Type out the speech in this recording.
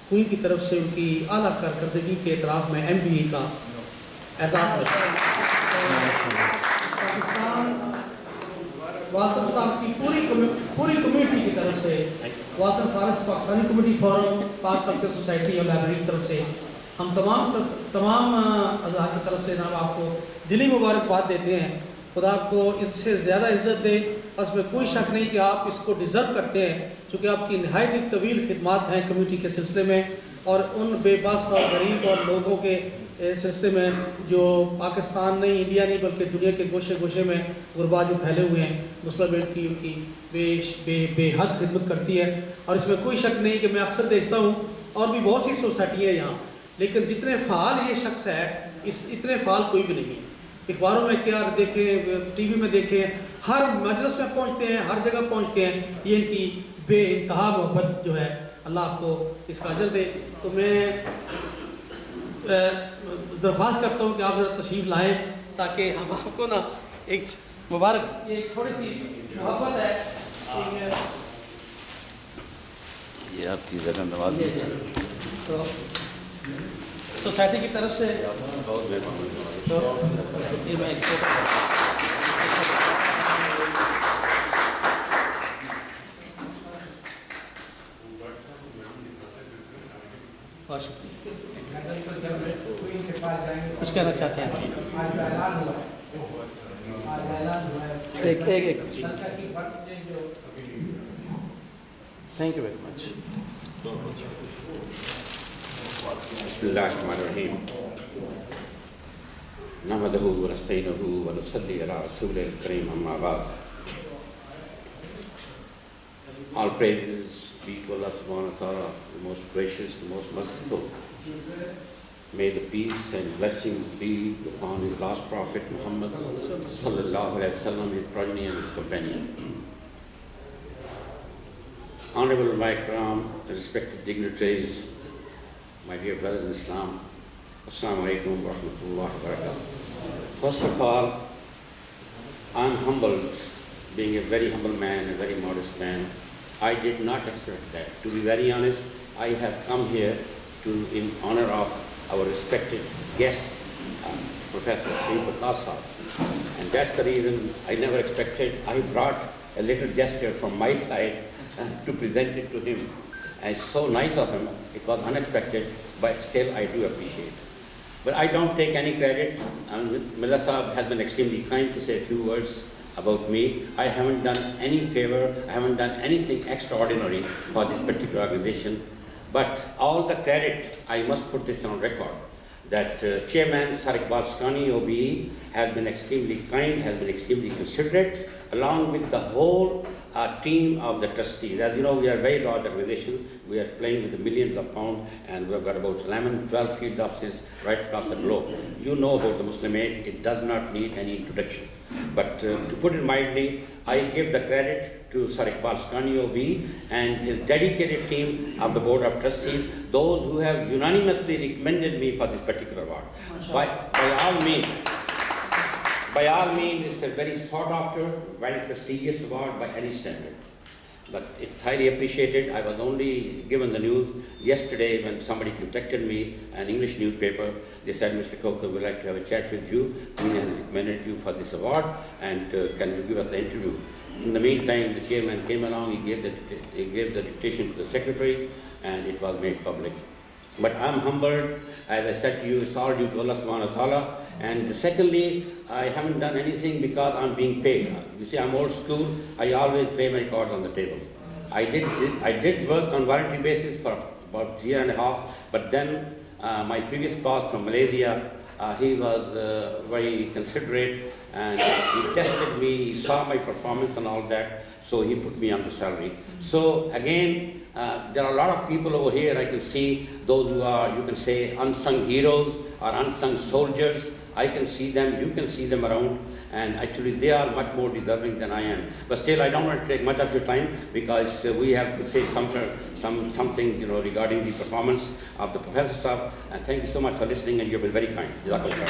Queen की तरफ से उनकी आला कारकर्दगी के इतराफ़ में MBE का एजाज़ मिला। पाकिस्तान वालत साहब की पूरी कम्युनिटी की तरफ से, वालत फारिस पाकिस्तानी कम्युनिटी फोरम, पाक कल्चर सोसाइटी और लाइब्रेरी की तरफ से हम तमाम अज़ा की तरफ से जनाब आपको दिली मुबारकबाद देते हैं। खुदा आपको इससे ज़्यादा इज़्ज़त दे और इसमें कोई शक नहीं कि आप इसको डिज़र्व करते हैं, चूँकि आपकी नहायत ही तवील खिदमात हैं कम्युनिटी के सिलसिले में और उन बेबस और गरीब और लोगों के सिलसिले में जो पाकिस्तान नहीं, इंडिया नहीं बल्कि दुनिया के गोशे गोशे में गुरबा जो फैले हुए हैं, मुस्लिम की उनकी बेहद खिदमत करती है। और इसमें कोई शक नहीं कि मैं अक्सर देखता हूँ और भी बहुत सी सोसाइटियाँ यहाँ, लेकिन जितने फ़ाल ये शख्स है इतने फ़ाल कोई भी नहीं है। अखबारों में क्या देखें, TV में देखें, हर मजलिस में पहुँचते हैं, हर जगह पहुँचते हैं। ये इनकी बेइंतहा मोहब्बत जो है, अल्लाह आपको इसका अजर दे। तो मैं दरख्वास्त करता हूँ कि आप ज़रा तशरीफ़ लाएँ ताकि हम आपको ना एक मुबारक, ये थोड़ी सी मोहब्बत है ये आपकी ज़रा नवाज़ी तो सोसाइटी की तरफ से। बहुत मेहरबानी। तो ये मैं बहुत शुक्रिया। कुछ कहना चाहते हैं? एक थैंक यू वेरी मच। बिस्मिल्लाहिर्रहमानिर्रहीम। नहमदुहु व नस्तईनुहु व नुसल्ली अला रसूलिल करीम, अम्मा बाद। All praises be to Allah subhanahu wa ta'ala, the most gracious, the most merciful. May the peace and blessings be upon his last prophet Muhammad sallallahu alaihi wasallam, his progeny and his companion. Honorable Ikram, respected dignitaries, my dear brothers in Islam, Assalamu alaikum wa rahmatullahi wa barakatuh. First of all, I am humbled, being a very humble man, a very modest man. I did not expect that. To be very honest, I have come here in honor of our respected guest, Professor Sharif Al-Qasa. And that's the reason I never expected. I brought a little gesture from my side to present it to him. And it's so nice of him. It was unexpected, but still I do appreciate. But I don't take any credit. Miller Saab has been extremely kind to say a few words about me. I haven't done any favor, I haven't done anything extraordinary for this particular organization. But all the credit, I must put this on record, that Chairman Sariq Balskani OBE has been extremely kind, has been extremely considerate, along with the whole team of the trustees. As you know, we are very large organizations. We are playing with the millions of pounds, and we've got about 12 field offices right across the globe. You know about the Muslim Aid, it does not need any introduction. But to put it mildly, I give the credit to Sariq Balskani OBE and his dedicated team of the Board of Trustees, those who have unanimously recommended me for this particular award. By all means, it's a very sought after, very prestigious award by any standard. But it's highly appreciated. I was only given the news yesterday when somebody contacted me, an English newspaper. They said, Mr. Khokhar, we'd like to have a chat with you. We have recommended you for this award, and can you give us the interview? In the meantime, the chairman came along, he gave the dictation to the secretary, and it was made public. But I'm humbled. As I said to you, it's all due to Allah subhanahu wa ta'ala. And secondly, I haven't done anything because I'm being paid. You see, I'm old school. I always pay my cards on the table. I did work on voluntary basis for about a year and a half, but then my previous boss from Malaysia, he was very considerate, and he tested me, he saw my performance and all that, so he put me on the salary. So again, there are a lot of people over here. I can see those who are, you can say, unsung heroes or unsung soldiers. I can see them, you can see them around, and actually they are much more deserving than I am. But still, I don't want to take much of your time because we have to say something, you know, regarding the performance of the Professor Sahab. And thank you so much for listening, and you've been very kind. Jazakallah.